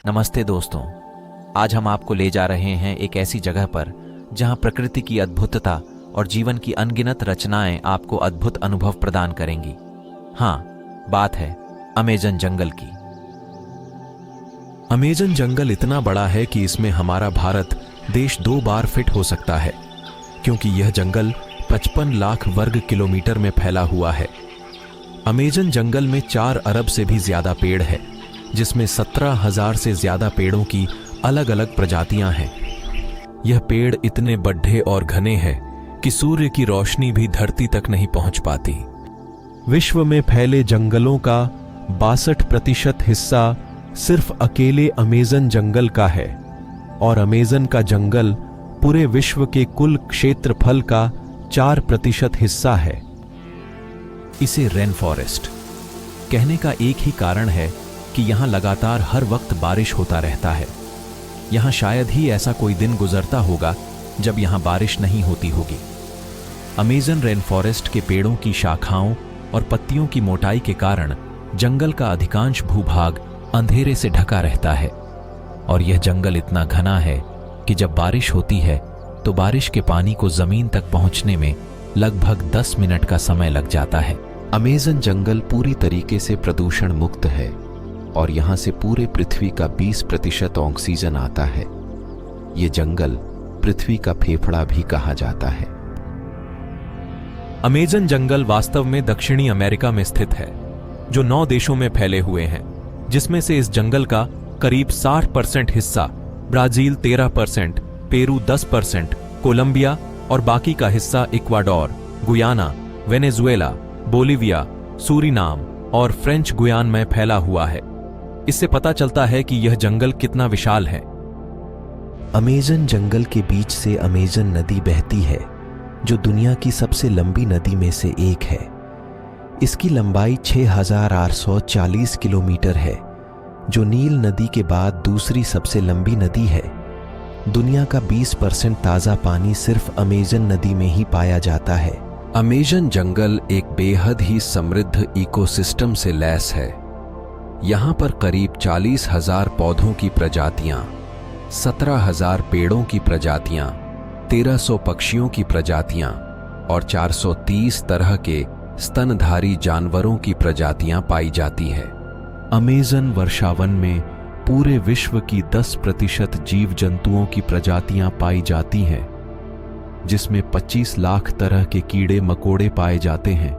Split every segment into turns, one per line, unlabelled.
नमस्ते दोस्तों, आज हम आपको ले जा रहे हैं एक ऐसी जगह पर जहां प्रकृति की अद्भुतता और जीवन की अनगिनत रचनाएं आपको अद्भुत अनुभव प्रदान करेंगी। हाँ, बात है अमेज़न जंगल की।
अमेज़न जंगल इतना बड़ा है कि इसमें हमारा भारत देश 2 बार फिट हो सकता है, क्योंकि यह जंगल 55 लाख वर्ग किलोमीटर में फैला हुआ है। अमेज़न जंगल में 4 अरब से भी ज्यादा पेड़ है, जिसमें 17,000 से ज्यादा पेड़ों की अलग अलग प्रजातियां हैं। यह पेड़ इतने बड्ढे और घने हैं कि सूर्य की रोशनी भी धरती तक नहीं पहुंच पाती। विश्व में फैले जंगलों का 62% हिस्सा सिर्फ अकेले अमेज़न जंगल का है, और अमेज़न का जंगल पूरे विश्व के कुल क्षेत्रफल का 4% हिस्सा है। इसे रेन फॉरेस्ट कहने का एक ही कारण है कि यहां लगातार हर वक्त बारिश होता रहता है। यहां शायद ही ऐसा कोई दिन गुजरता होगा जब यहां बारिश नहीं होती होगी। अमेज़न रेन फॉरेस्ट के पेड़ों की शाखाओं और पत्तियों की मोटाई के कारण जंगल का अधिकांश भूभाग अंधेरे से ढका रहता है, और यह जंगल इतना घना है कि जब बारिश होती है तो बारिश के पानी को जमीन तक पहुंचने में लगभग 10 मिनट का समय लग जाता है।
अमेज़न जंगल पूरी तरीके से प्रदूषण मुक्त है, और यहां से पूरे पृथ्वी का 20% ऑक्सीजन आता है। ये जंगल पृथ्वी का फेफड़ा भी कहा जाता है।
अमेज़न जंगल वास्तव में दक्षिणी अमेरिका में स्थित है, जो 9 देशों में फैले हुए हैं, जिसमें से इस जंगल का करीब 60% हिस्सा ब्राजील, 13%, पेरू 10%, कोलंबिया और बाकी का हिस्सा Ecuador, Guyana, Venezuela, Bolivia, Suriname और फ्रेंच गुयान में फैला हुआ है। इससे पता चलता है कि यह जंगल कितना विशाल है।
अमेज़न जंगल के बीच से अमेज़न नदी बहती है, जो दुनिया की सबसे लंबी नदी में से एक है। इसकी लंबाई 6,840 किलोमीटर है, जो नील नदी के बाद दूसरी सबसे लंबी नदी है। दुनिया का 20% ताज़ा पानी सिर्फ अमेज़न नदी में ही पाया जाता है।
अमेज़न जंगल एक बेहद ही समृद्ध इकोसिस्टम से लैस है। यहाँ पर करीब 40,000 पौधों की प्रजातियाँ, 17,000 पेड़ों की प्रजातियाँ, 1,300 पक्षियों की प्रजातियाँ और 430 तरह के स्तनधारी जानवरों की प्रजातियाँ पाई जाती है।
अमेज़न वर्षावन में पूरे विश्व की 10% जीव जंतुओं की प्रजातियां पाई जाती हैं, जिसमें 25 लाख तरह के कीड़े मकोड़े पाए जाते हैं,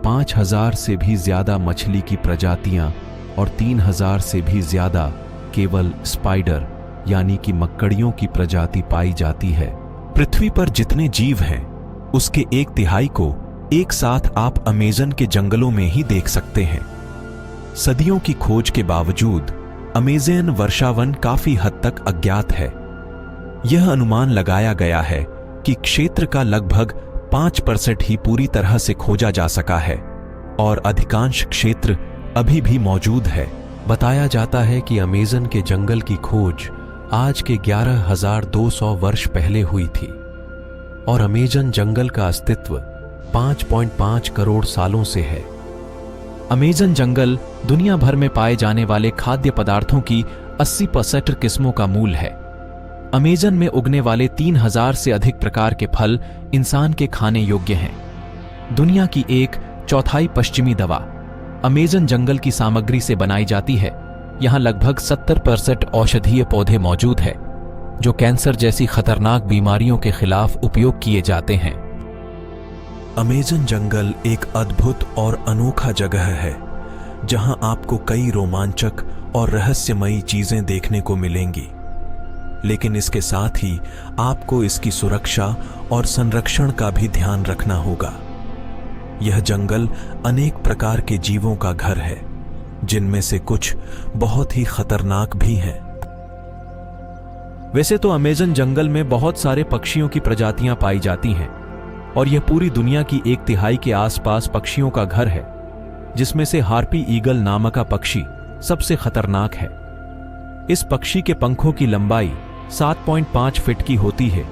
5,000 से भी ज्यादा मछली की प्रजातियां और 3,000 से भी ज्यादा केवल स्पाइडर यानी कि मक्कड़ियों की प्रजाति पाई जाती है। पृथ्वी पर जितने जीव हैं, उसके 1/3 को एक साथ आप अमेज़न के जंगलों में ही देख सकते हैं। सदियों की खोज के बावजूद अमेज़न वर्षावन काफी हद तक अज्ञात है। यह अनुमान लगाया गया है कि क्षेत्र का लगभग 5% ही पूरी तरह से खोजा जा सका है, और अधिकांश क्षेत्र अभी भी मौजूद है। बताया जाता है कि अमेज़न के जंगल की खोज आज के 11,200 वर्ष पहले हुई थी, और अमेज़न जंगल का अस्तित्व 5.5 करोड़ सालों से है।
अमेज़न जंगल दुनिया भर में पाए जाने वाले खाद्य पदार्थों की 80% किस्मों का मूल है। अमेज़न में उगने वाले 3,000 से अधिक प्रकार के फल इंसान के खाने योग्य हैं। दुनिया की 1/4 पश्चिमी दवा अमेज़न जंगल की सामग्री से बनाई जाती है। यहाँ लगभग 70% औषधीय पौधे मौजूद है, जो कैंसर जैसी खतरनाक बीमारियों के खिलाफ उपयोग किए जाते हैं।
अमेज़न जंगल एक अद्भुत और अनोखा जगह है, जहां आपको कई रोमांचक और रहस्यमयी चीजें देखने को मिलेंगी, लेकिन इसके साथ ही आपको इसकी सुरक्षा और संरक्षण का भी ध्यान रखना होगा। यह जंगल अनेक प्रकार के जीवों का घर है, जिनमें से कुछ बहुत ही खतरनाक भी हैं। वैसे तो अमेज़न जंगल में बहुत सारे पक्षियों की प्रजातियां पाई जाती हैं, और यह पूरी दुनिया की 1/3 के आसपास पक्षियों का घर है, जिसमें से हार्पी ईगल नामक का पक्षी सबसे खतरनाक है। इस पक्षी के पंखों की लंबाई 7.5 फीट की होती है,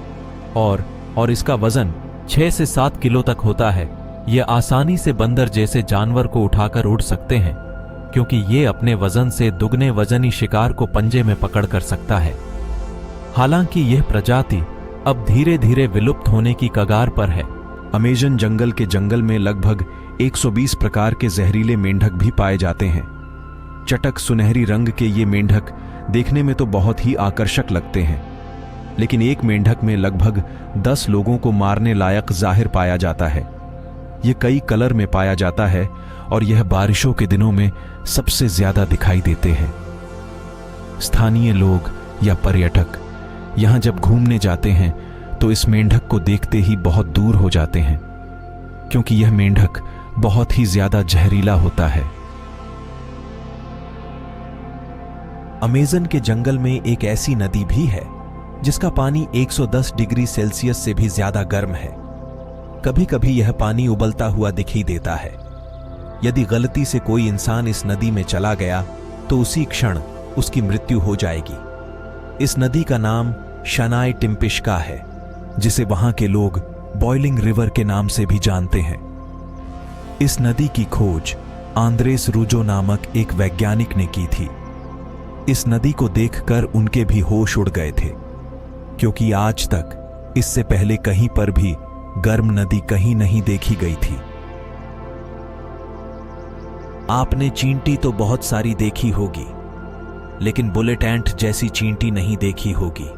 और इसका वजन 6 से 7 किलो तक होता है। यह आसानी से बंदर जैसे जानवर को उठाकर उड़ सकते हैं,
क्योंकि ये अपने वजन से दुगने वजनी शिकार को पंजे में पकड़ कर सकता है। हालांकि यह प्रजाति अब धीरे धीरे विलुप्त होने की कगार पर है।
अमेजन जंगल के जंगल में लगभग 120 प्रकार के जहरीले मेंढक भी पाए जाते हैं। चटक सुनहरी रंग के ये मेंढक देखने में तो बहुत ही आकर्षक लगते हैं, लेकिन एक मेंढक में लगभग 10 लोगों को मारने लायक जाहिर पाया जाता है। यह कई कलर में पाया जाता है और यह बारिशों के दिनों में सबसे ज्यादा दिखाई देते हैं। स्थानीय लोग या पर्यटक यहां जब घूमने जाते हैं तो इस मेंढक को देखते ही बहुत दूर हो जाते हैं, क्योंकि यह मेंढक बहुत ही ज्यादा जहरीला होता है।
अमेजन के जंगल में एक ऐसी नदी भी है जिसका पानी 110 डिग्री सेल्सियस से भी ज्यादा गर्म है। कभी कभी यह पानी उबलता हुआ दिखाई देता है। यदि गलती से कोई इंसान इस नदी में चला गया तो उसी क्षण उसकी मृत्यु हो जाएगी। इस नदी का नाम शनाई टिम्पिश्का है, जिसे वहां के लोग बॉइलिंग रिवर के नाम से भी जानते हैं। इस नदी की खोज आंद्रेस रूजो नामक एक वैज्ञानिक ने की थी। इस नदी को देखकर उनके भी होश उड़ गए थे, क्योंकि आज तक इससे पहले कहीं पर भी गर्म नदी कहीं नहीं देखी गई थी। आपने चींटी तो बहुत सारी देखी होगी, लेकिन बुलेट एंट जैसी चींटी नहीं देखी होगी।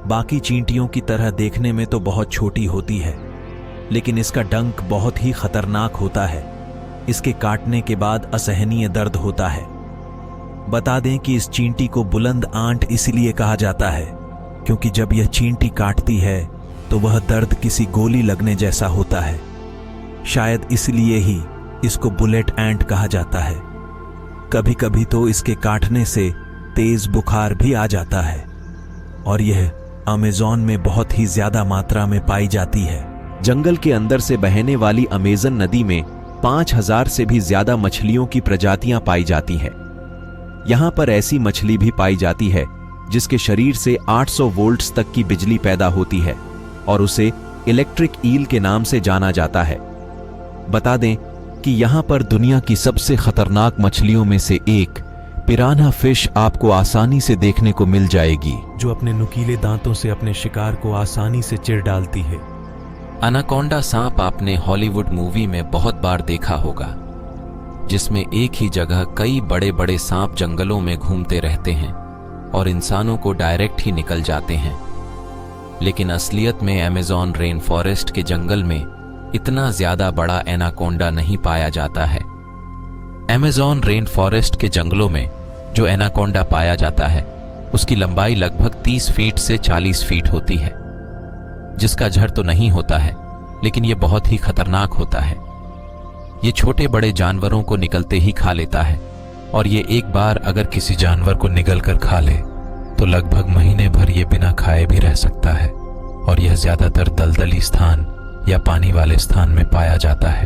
बाकी चींटियों की तरह देखने में तो बहुत छोटी होती है, लेकिन इसका डंक बहुत ही खतरनाक होता है। इसके काटने के बाद असहनीय दर्द होता है। बता दें कि इस चींटी को बुलंद आंट इसलिए कहा जाता है क्योंकि जब यह चींटी काटती है तो वह दर्द किसी गोली लगने जैसा होता है। शायद इसलिए ही इसको बुलेट एंट कहा जाता है। कभी कभी तो इसके काटने से तेज बुखार भी आ जाता है और यह अमेज़न में बहुत ही ज्यादा मात्रा में पाई जाती है।
जंगल के अंदर से बहने वाली अमेजन नदी में 5000 से भी ज्यादा मछलियों की प्रजातियां पाई जाती हैं। यहां पर ऐसी मछली भी पाई जाती है जिसके शरीर से 800 वोल्ट्स तक की बिजली पैदा होती है और उसे इलेक्ट्रिक ईल के नाम से जाना जाता है। बता दें कि यहां पर दुनिया की सबसे खतरनाक मछलियों में से एक पिरान्हा फिश आपको आसानी से देखने को मिल जाएगी,
जो अपने नुकीले दांतों से अपने शिकार को आसानी से चिर डालती है।
अनाकोंडा सांप आपने हॉलीवुड मूवी में बहुत बार देखा होगा, जिसमें एक ही जगह कई बड़े बड़े सांप जंगलों में घूमते रहते हैं और इंसानों को डायरेक्ट ही निकल जाते हैं। लेकिन असलियत में अमेज़न रेन फॉरेस्ट के जंगल में इतना ज्यादा बड़ा एनाकोंडा नहीं पाया जाता है। अमेज़न रेन फॉरेस्ट के जंगलों में जो एनाकोंडा पाया जाता है उसकी लंबाई लगभग 30 फीट से 40 फीट होती है, जिसका झड़ तो नहीं होता है, लेकिन यह बहुत ही खतरनाक होता है। ये छोटे बड़े जानवरों को निगलते ही खा लेता है और ये एक बार अगर किसी जानवर को निगल कर खा ले तो लगभग महीने भर ये बिना खाए भी रह सकता है और यह ज्यादातर दलदली स्थान या पानी वाले स्थान में पाया जाता है।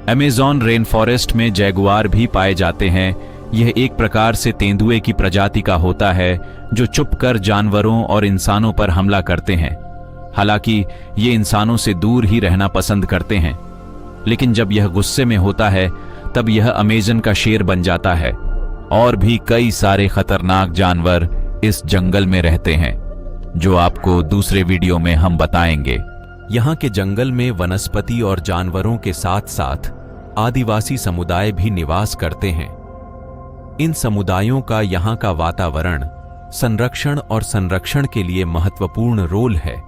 अमेज़न रेन फॉरेस्ट में जैगुआर भी पाए जाते हैं। यह एक प्रकार से तेंदुए की प्रजाति का होता है जो चुपकर जानवरों और इंसानों पर हमला करते हैं। हालांकि ये इंसानों से दूर ही रहना पसंद करते हैं, लेकिन जब यह गुस्से में होता है तब यह अमेज़न का शेर बन जाता है। और भी कई सारे खतरनाक जानवर इस जंगल में रहते हैं, जो आपको दूसरे वीडियो में हम बताएंगे। यहाँ के जंगल में वनस्पति और जानवरों के साथ साथ आदिवासी समुदाय भी निवास करते हैं। इन समुदायों का यहाँ का वातावरण संरक्षण और संरक्षण के लिए महत्वपूर्ण रोल है,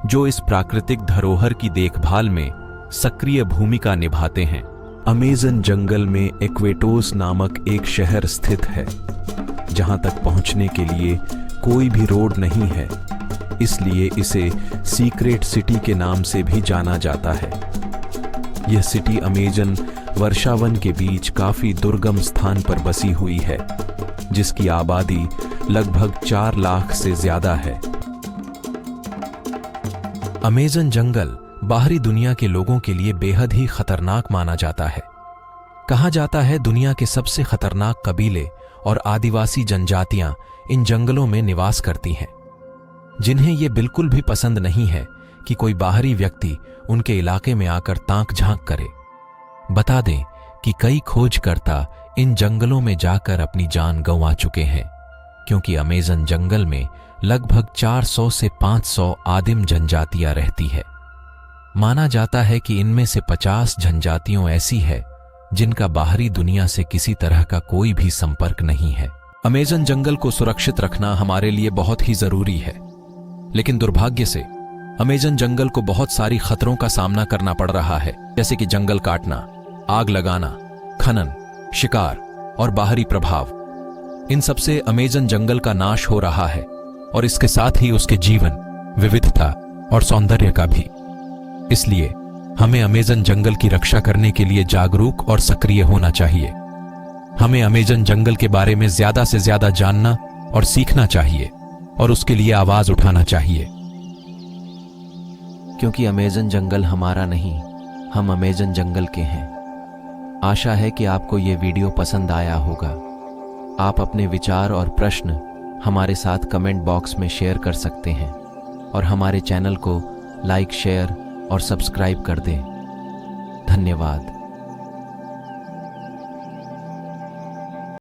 जो इस प्राकृतिक धरोहर की देखभाल में सक्रिय भूमिका निभाते हैं।
अमेजन जंगल में एक्वेटोस नामक एक शहर स्थित है, जहां तक पहुंचने के लिए कोई भी रोड नहीं है, इसलिए इसे सीक्रेट सिटी के नाम से भी जाना जाता है। यह सिटी अमेजन वर्षावन के बीच काफी दुर्गम स्थान पर बसी हुई है, जिसकी आबादी लगभग 4 लाख से ज्यादा है।
अमेजन जंगल बाहरी दुनिया के लोगों के लिए बेहद ही खतरनाक माना जाता है। कहा जाता है दुनिया के सबसे खतरनाक कबीले और आदिवासी जनजातियां इन जंगलों में निवास करती हैं, जिन्हें यह बिल्कुल भी पसंद नहीं है कि कोई बाहरी व्यक्ति उनके इलाके में आकर ताक झांक करे।
बता दें कि कई खोजकर्ता इन जंगलों में जाकर अपनी जान गंवा चुके हैं, क्योंकि अमेज़न जंगल में लगभग 400 से 500 आदिम जनजातियां रहती है। माना जाता है कि इनमें से 50 जनजातियों ऐसी है जिनका बाहरी दुनिया से किसी तरह का कोई भी संपर्क नहीं है। अमेज़न जंगल को सुरक्षित रखना हमारे लिए बहुत ही जरूरी है, लेकिन दुर्भाग्य से अमेज़न जंगल को बहुत सारी खतरों का सामना करना पड़ रहा है, जैसे कि जंगल काटना, आग लगाना, खनन, शिकार और बाहरी प्रभाव। इन सबसे अमेज़न जंगल का नाश हो रहा है और इसके साथ ही उसके जीवन, विविधता और सौंदर्य का भी। इसलिए हमें अमेज़न जंगल की रक्षा करने के लिए जागरूक और सक्रिय होना चाहिए। हमें अमेज़न जंगल के बारे में ज्यादा से ज्यादा जानना और सीखना चाहिए और उसके लिए आवाज उठाना चाहिए।
क्योंकि अमेज़न जंगल हमारा नहीं, हम अमेज़न जंगल के हैं। आशा है कि आपको ये वीडियो पसंद आया होगा। आप अपने विचार और प्रश्न हमारे साथ कमेंट बॉक्स में शेयर कर सकते हैं और हमारे चैनल को लाइक, शेयर और सब्सक्राइब कर दें। धन्यवाद।